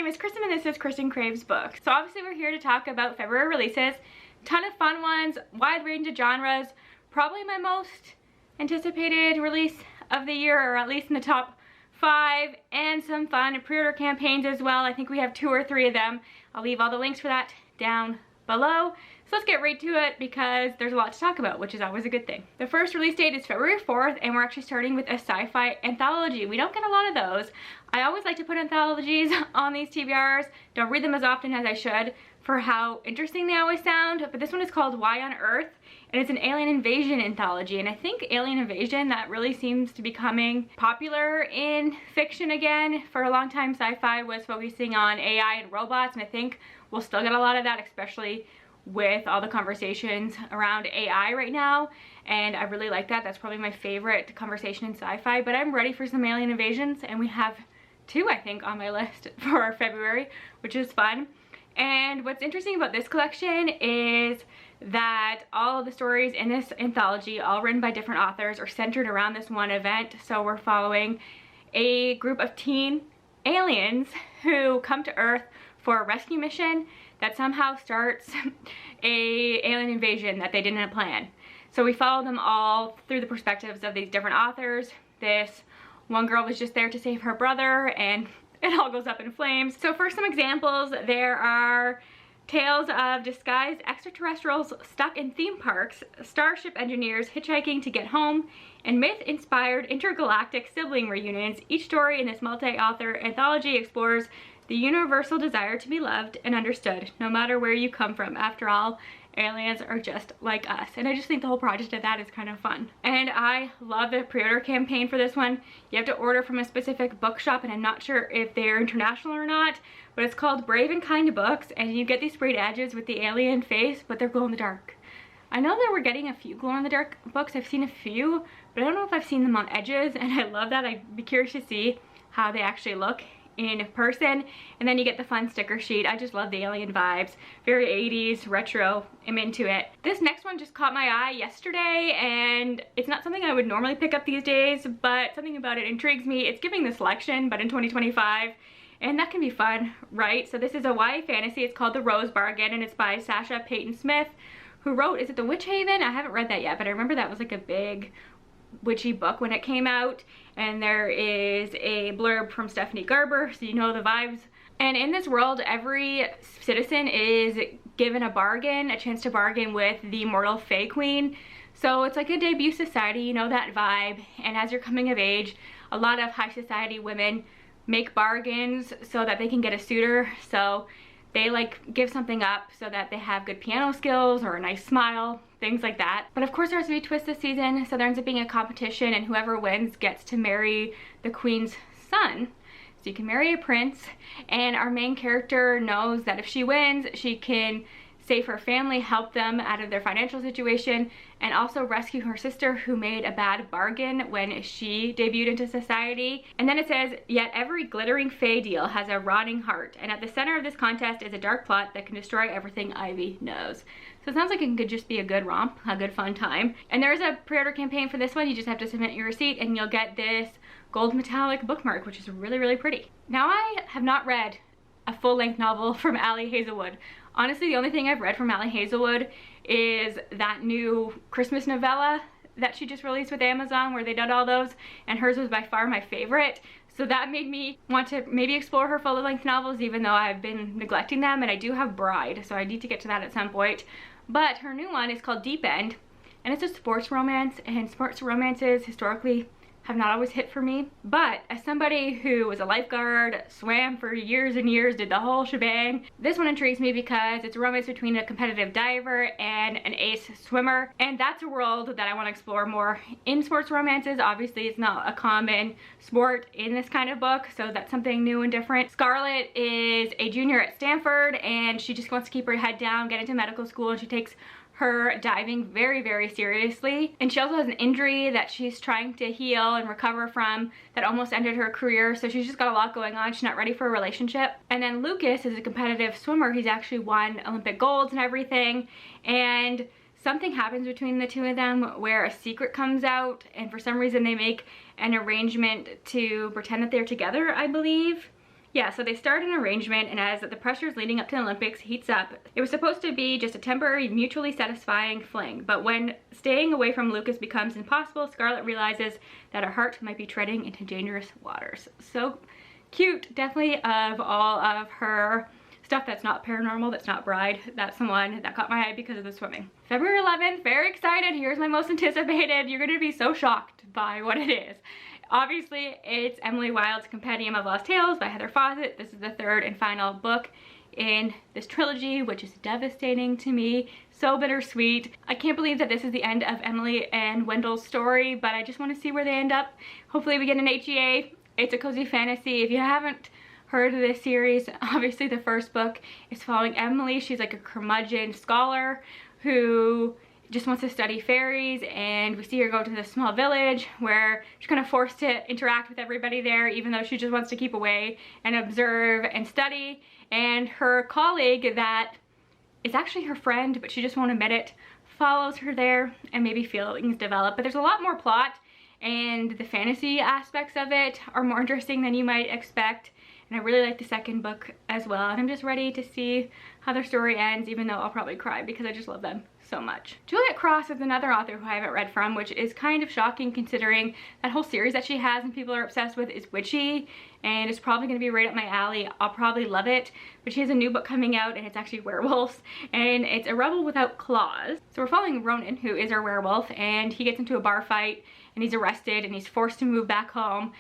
name is Kristen and this is Kristen Craves Books. So obviously we're here to talk about February releases. Ton of fun ones, wide range of genres. Probably my most anticipated release of the year, or at least in the top 5, and some fun pre-order campaigns as well. I think we have 2 or 3 of them. I'll leave all the links for that down below. So let's get right to it because there's a lot to talk about, which is always a good thing. The first release date is February 4th, and we're actually starting with a sci-fi anthology. We don't get a lot of those. I always like to put anthologies on these TBRs. Don't read them as often as I should for how interesting they always sound, but this one is called Why on Earth, and it's an alien invasion anthology. And I think alien invasion, that really seems to be becoming popular in fiction again. For a long time, sci-fi was focusing on AI and robots, and I think we'll still get a lot of that, especially with all the conversations around AI right now, and I really like that. That's probably my favorite conversation in sci-fi, but I'm ready for some alien invasions, and we have 2, I think, on my list for February, which is fun. And what's interesting about this collection is that all of the stories in this anthology, all written by different authors, are centered around this one event. So we're following a group of teen aliens who come to Earth for a rescue mission that somehow starts a alien invasion that they didn't plan. So we follow them all through the perspectives of these different authors. This one girl was just there to save her brother, and it all goes up in flames. So for some examples, there are tales of disguised extraterrestrials stuck in theme parks, starship engineers hitchhiking to get home, and myth-inspired intergalactic sibling reunions. Each story in this multi-author anthology explores the universal desire to be loved and understood, no matter where you come from. After all, aliens are just like us. And I just think the whole project of that is kind of fun. And I love the pre-order campaign for this one. You have to order from a specific bookshop, and I'm not sure if they're international or not, but it's called Brave and Kind Books, and you get these sprayed edges with the alien face, but they're glow in the dark. I know that we're getting a few glow in the dark books. I've seen a few, but I don't know if I've seen them on edges, and I love that. I'd be curious to see how they actually look in person. And then you get the fun sticker sheet. I just love the alien vibes, very 80s retro. I'm into it. This next one just caught my eye yesterday, and it's not something I would normally pick up these days, but something about it intrigues me. It's giving the selection, but in 2025, and that can be fun, right? So this is a YA fantasy. It's called The Rose Bargain, and it's by Sasha Payton Smith, who wrote, is it The Witch Haven? I haven't read that yet, but I remember that was like a big witchy book when it came out. And there is a blurb from Stephanie Garber, so you know the vibes. And in this world, every citizen is given a bargain, a chance to bargain with the immortal Fae Queen. So it's like a debut society, you know that vibe. And as you're coming of age, a lot of high society women make bargains so that they can get a suitor. So they like give something up so that they have good piano skills or a nice smile, things like that. But of course there has to be a twist this season, so there ends up being a competition, and whoever wins gets to marry the queen's son. So you can marry a prince, and our main character knows that if she wins, she can save her family, help them out of their financial situation, and also rescue her sister who made a bad bargain when she debuted into society. And then it says, yet every glittering Fae deal has a rotting heart, and at the center of this contest is a dark plot that can destroy everything Ivy knows. So it sounds like it could just be a good romp, a good fun time. And there's a pre-order campaign for this one. You just have to submit your receipt and you'll get this gold metallic bookmark, which is really, really pretty. Now, I have not read a full-length novel from Ali Hazelwood. Honestly, the only thing I've read from Ali Hazelwood is that new Christmas novella that she just released with Amazon, where they did all those, and hers was by far my favorite. So that made me want to maybe explore her full-length novels, even though I've been neglecting them. And I do have Bride, so I need to get to that at some point. But her new one is called Deep End, and it's a sports romance, and sports romances historically have not always hit for me. But as somebody who was a lifeguard, swam for years and years, did the whole shebang, this one intrigues me because it's a romance between a competitive diver and an ace swimmer, and that's a world that I want to explore more in sports romances. Obviously it's not a common sport in this kind of book, so that's something new and different. Scarlett is a junior at Stanford, and she just wants to keep her head down, get into medical school, and she takes her diving very, very seriously. And she also has an injury that she's trying to heal and recover from that almost ended her career, so she's just got a lot going on. She's not ready for a relationship. And then Lucas is a competitive swimmer. He's actually won Olympic golds and everything, and something happens between the two of them where a secret comes out, and for some reason they make an arrangement to pretend that they're together, I believe. Yeah, so they start an arrangement, and as the pressures leading up to the Olympics heats up, it was supposed to be just a temporary, mutually satisfying fling. But when staying away from Lucas becomes impossible, Scarlett realizes that her heart might be treading into dangerous waters. So cute, definitely. Of all of her stuff that's not paranormal, that's not Bride, that's the one that caught my eye because of the swimming. February 11th, very excited. Here's my most anticipated. You're gonna be so shocked by what it is. Obviously, it's Emily Wilde's Compendium of Lost Tales by Heather Fawcett. This is the third and final book in this trilogy, which is devastating to me. So bittersweet. I can't believe that this is the end of Emily and Wendell's story, but I just want to see where they end up. Hopefully we get an HEA. It's a cozy fantasy. If you haven't heard of this series, obviously the first book is following Emily. She's like a curmudgeon scholar who just wants to study fairies, and we see her go to this small village where she's kind of forced to interact with everybody there, even though she just wants to keep away and observe and study. And her colleague, that is actually her friend, but she just won't admit it, follows her there, and maybe feelings develop. But there's a lot more plot, and the fantasy aspects of it are more interesting than you might expect. And I really like the second book as well, and I'm just ready to see how their story ends, even though I'll probably cry because I just love them so much. Juliet Cross is another author who I haven't read from, which is kind of shocking considering that whole series that she has and people are obsessed with is witchy, and it's probably going to be right up my alley. I'll probably love it. But she has a new book coming out, and it's actually werewolves, and it's A Rebel Without Claws. So we're following Ronan, who is our werewolf, and he gets into a bar fight and he's arrested and he's forced to move back home.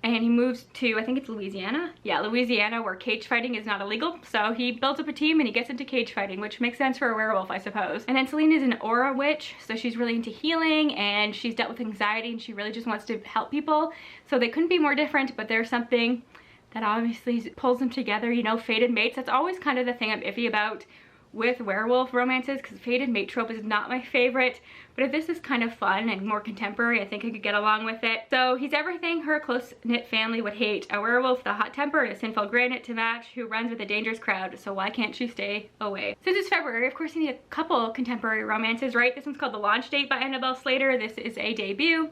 And he moves to, I think it's Louisiana? Yeah, Louisiana, where cage fighting is not illegal. So he builds up a team and he gets into cage fighting, which makes sense for a werewolf, I suppose. And then Celine is an aura witch, so she's really into healing, and she's dealt with anxiety, and she really just wants to help people. So they couldn't be more different, but there's something that obviously pulls them together, you know, fated mates. That's always kind of the thing I'm iffy about with werewolf romances, because fated mate trope is not my favorite. But if this is kind of fun and more contemporary, I think I could get along with it. So he's everything her close-knit family would hate. A werewolf with a hot temper and a sinful granite to match, who runs with a dangerous crowd, so why can't she stay away? Since it's February, of course you need a couple contemporary romances, right? This one's called The Launch Date by Annabelle Slater. This is a debut,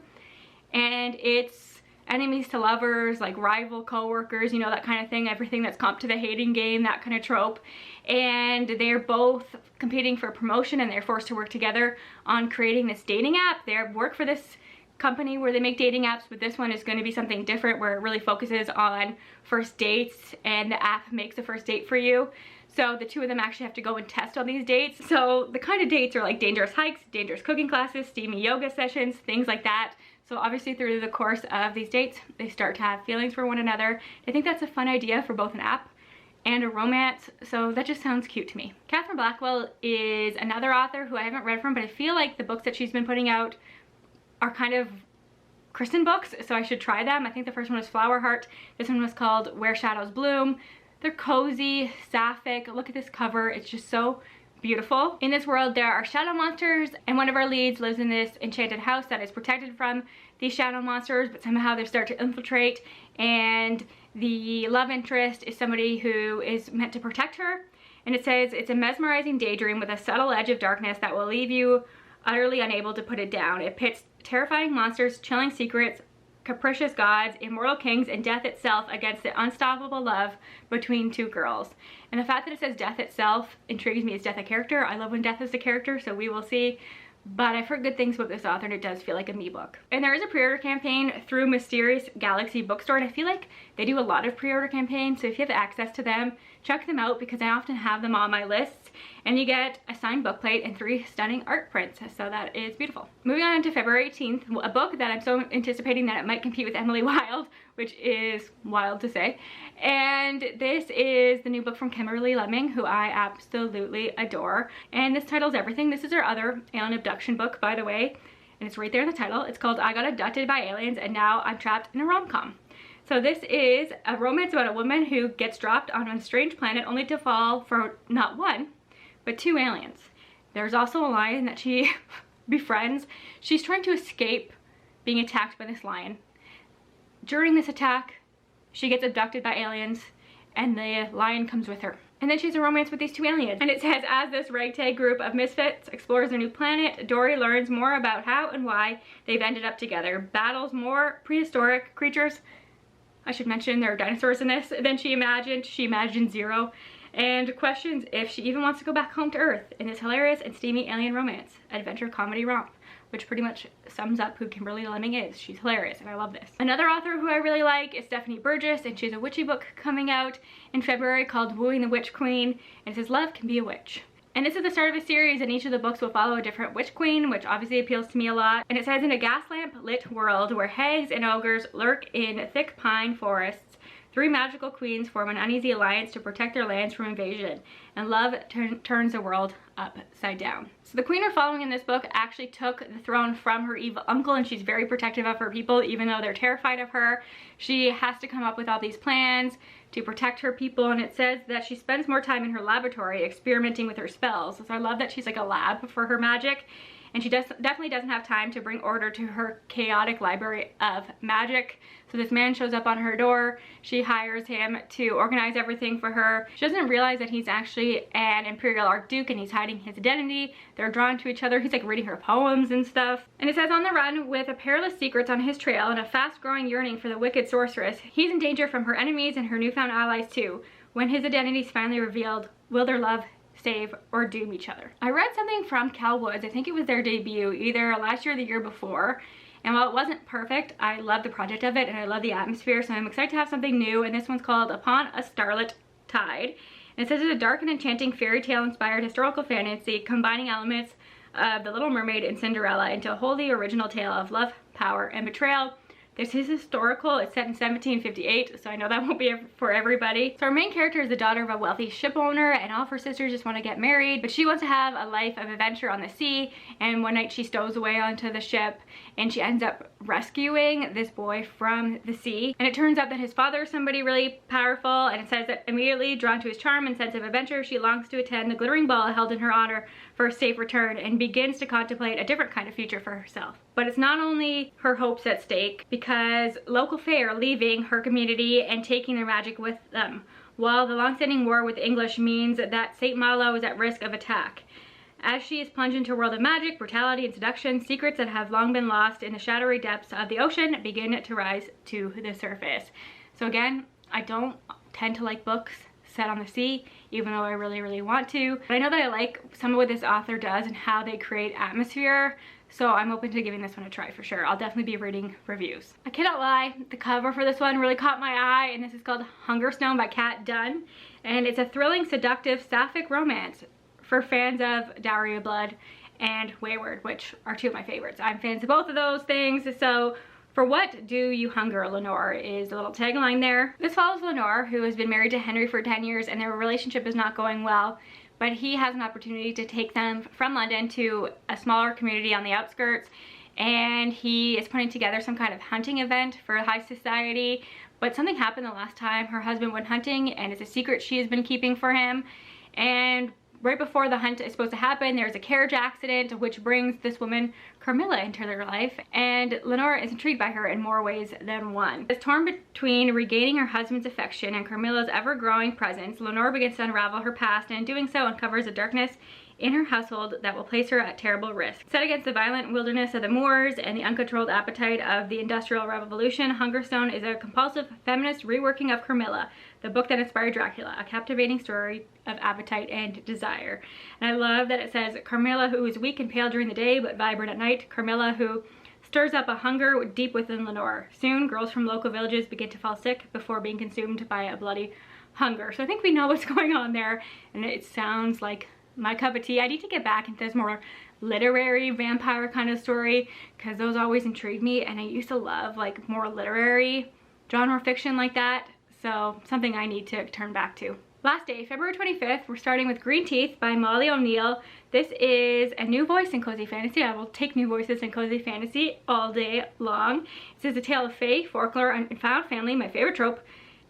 and it's enemies to lovers, like rival co-workers, you know, that kind of thing, everything that's comp to the hating game, that kind of trope. And they're both competing for promotion, and they're forced to work together on creating this dating app. They work for this company where they make dating apps, but this one is going to be something different, where it really focuses on first dates, and the app makes a first date for you. So the two of them actually have to go and test on these dates. So the kind of dates are like dangerous hikes, dangerous cooking classes, steamy yoga sessions, things like that. So obviously through the course of these dates, they start to have feelings for one another. I think that's a fun idea for both an app and a romance, so that just sounds cute to me. Catherine Blackwell is another author who I haven't read from, but I feel like the books that she's been putting out are kind of Kristen books, so I should try them. I think the first one was Flower Heart. This one was called Where Shadows Bloom. They're cozy, sapphic. Look at this cover. It's just so beautiful. In this world, there are shadow monsters, and one of our leads lives in this enchanted house that is protected from these shadow monsters, but somehow they start to infiltrate, and the love interest is somebody who is meant to protect her. And it says, it's a mesmerizing daydream with a subtle edge of darkness that will leave you utterly unable to put it down. It pits terrifying monsters, chilling secrets, capricious gods, immortal kings, and death itself against the unstoppable love between two girls. And the fact that it says death itself intrigues me. Is death a character? I love when death is a character, so we will see. But I've heard good things about this author, and it does feel like a me book. And there is a pre-order campaign through Mysterious Galaxy Bookstore, and I feel like they do a lot of pre-order campaigns, so if you have access to them, check them out, because I often have them on my lists. And you get a signed book plate and 3 stunning art prints, so that is beautiful. Moving on to February 18th, a book that I'm so anticipating that it might compete with Emily Wilde, which is wild to say. And this is the new book from Kimberly Lemming, who I absolutely adore. And this title's everything. This is her other alien abduction book, by the way, and it's right there in the title. It's called I Got Abducted by Aliens, and Now I'm Trapped in a Rom-Com. So this is a romance about a woman who gets dropped on a strange planet only to fall for not one, but 2 aliens. There's also a lion that she befriends. She's trying to escape being attacked by this lion. During this attack, she gets abducted by aliens, and the lion comes with her. And then she's a romance with these 2 aliens. And it says, as this ragtag group of misfits explores their new planet, Dory learns more about how and why they've ended up together, battles more prehistoric creatures, I should mention there are dinosaurs in this, than she imagined. She imagined zero, and questions if she even wants to go back home to Earth in this hilarious and steamy alien romance, adventure comedy romp, which pretty much sums up who Kimberly Lemming is. She's hilarious and I love this. Another author who I really like is Stephanie Burgess, and she has a witchy book coming out in February called Wooing the Witch Queen, and it says love can be a witch. And this is the start of a series, and each of the books will follow a different witch queen, which obviously appeals to me a lot. And it says, in a gas lamp lit world where hags and ogres lurk in thick pine forests, 3 magical queens form an uneasy alliance to protect their lands from invasion, and love turns the world upside down. So the queen we're following in this book actually took the throne from her evil uncle, and she's very protective of her people, even though they're terrified of her. She has to come up with all these plans to protect her people, and it says that she spends more time in her laboratory experimenting with her spells. So I love that she's like a lab for her magic, and she definitely doesn't have time to bring order to her chaotic library of magic. So this man shows up on her door. She hires him to organize everything for her. She doesn't realize that he's actually an Imperial Archduke and he's hiding his identity. They're drawn to each other. He's like reading her poems and stuff. And it says, on the run with perilous secrets on his trail and a fast-growing yearning for the wicked sorceress, he's in danger from her enemies and her newfound allies too. When his identity is finally revealed, will their love save or doom each other? I read something from Cal Woods, I think it was their debut, either last year or the year before, and while it wasn't perfect, I love the project of it and I love the atmosphere, so I'm excited to have something new. And this one's called Upon a Starlit Tide, and it says it's a dark and enchanting fairy tale inspired historical fantasy combining elements of The Little Mermaid and Cinderella into a wholly original tale of love, power, and betrayal. This is historical. It's set in 1758, so I know that won't be for everybody. So our main character is the daughter of a wealthy ship owner, and all of her sisters just want to get married, but she wants to have a life of adventure on the sea. And one night she stows away onto the ship, and she ends up rescuing this boy from the sea. And it turns out that his father is somebody really powerful, and it says that immediately drawn to his charm and sense of adventure, she longs to attend the glittering ball held in her honor for a safe return, and begins to contemplate a different kind of future for herself. But it's not only her hopes at stake, because local fae are leaving her community and taking their magic with them, while the long-standing war with the English means that St. Malo is at risk of attack. As she is plunged into a world of magic, brutality, and seduction, secrets that have long been lost in the shadowy depths of the ocean begin to rise to the surface. So again, I don't tend to like books set on the sea, even though I really want to. But I know that I like some of what this author does and how they create atmosphere, so I'm open to giving this one a try for sure. I'll definitely be reading reviews. I cannot lie, the cover for this one really caught my eye, and this is called Hungerstone by Kat Dunn, and it's a thrilling, seductive, sapphic romance for fans of Dowry of Blood and Wayward, which are 2 of my favorites. I'm fans of both of those things, so for what do you hunger, Lenore, is the little tagline there. This follows Lenore, who has been married to Henry for 10 years, and their relationship is not going well, but he has an opportunity to take them from London to a smaller community on the outskirts, and he is putting together some kind of hunting event for high society. But something happened the last time her husband went hunting, and it's a secret she has been keeping for him. And right before the hunt is supposed to happen, there's a carriage accident which brings this woman Carmilla into their life, and Lenore is intrigued by her in more ways than one. As torn between regaining her husband's affection and Carmilla's ever-growing presence, Lenore begins to unravel her past, and in doing so uncovers a darkness in her household that will place her at terrible risk. Set against the violent wilderness of the Moors and the uncontrolled appetite of the Industrial Revolution, Hungerstone is a compulsive feminist reworking of Carmilla, the book that inspired Dracula, a captivating story of appetite and desire. And I love that it says Carmilla, who is weak and pale during the day but vibrant at night, Carmilla, who stirs up a hunger deep within Lenore. Soon, girls from local villages begin to fall sick before being consumed by a bloody hunger. So I think we know what's going on there, and it sounds like my cup of tea. I need to get back into this more literary vampire kind of story, because those always intrigue me, and I used to love like more literary genre fiction like that, so something I need to turn back to. Last day, February 25th, we're starting with Greenteeth by Molly O'Neill. This is a new voice in cozy fantasy. I will take new voices in cozy fantasy all day long. This is a tale of fae, folklore, and found family, my favorite trope,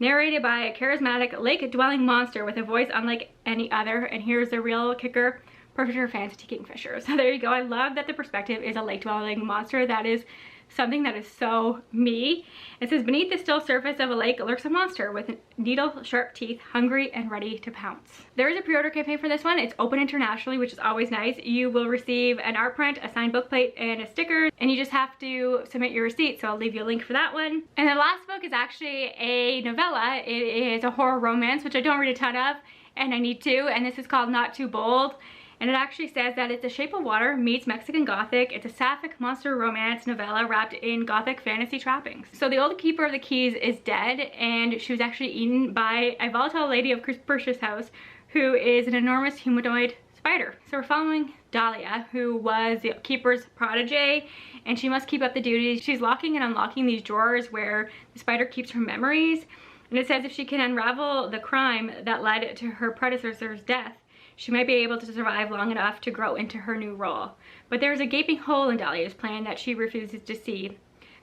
narrated by a charismatic lake-dwelling monster with a voice unlike any other. And here's the real kicker: perfect for fans of Kingfisher. So there you go. I love that the perspective is a lake-dwelling monster. That is something that is so me. It says, beneath the still surface of a lake lurks a monster with needle-sharp teeth, hungry and ready to pounce. There is a pre-order campaign for this one. It's open internationally, which is always nice. You will receive an art print, a signed book plate, and a sticker, and you just have to submit your receipt, so I'll leave you a link for that one. And the last book is actually a novella. It is a horror romance, which I don't read a ton of, and I need to, and this is called Not Too Bold. And it actually says that it's The Shape of Water meets Mexican Gothic. It's a sapphic monster romance novella wrapped in Gothic fantasy trappings. So the old keeper of the keys is dead, and she was actually eaten by a volatile lady of Percia's house, who is an enormous humanoid spider. So we're following Dahlia, who was the keeper's protege, and she must keep up the duties. She's locking and unlocking these drawers where the spider keeps her memories. And it says if she can unravel the crime that led to her predecessor's death, she might be able to survive long enough to grow into her new role. But there's a gaping hole in Dahlia's plan that she refuses to see.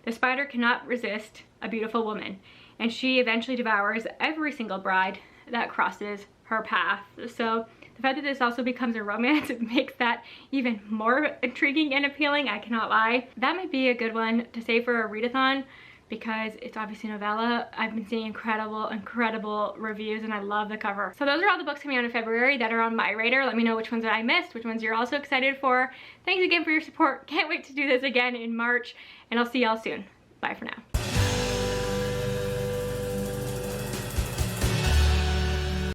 The spider cannot resist a beautiful woman, and she eventually devours every single bride that crosses her path. So the fact that this also becomes a romance makes that even more intriguing and appealing, I cannot lie. That might be a good one to save for a readathon, because it's obviously a novella. I've been seeing incredible reviews, and I love the cover. So those are all the books coming out in February that are on my radar. Let me know which ones that I missed, which ones you're also excited for. Thanks again for your support. Can't wait to do this again in March, and I'll see y'all soon. Bye for now.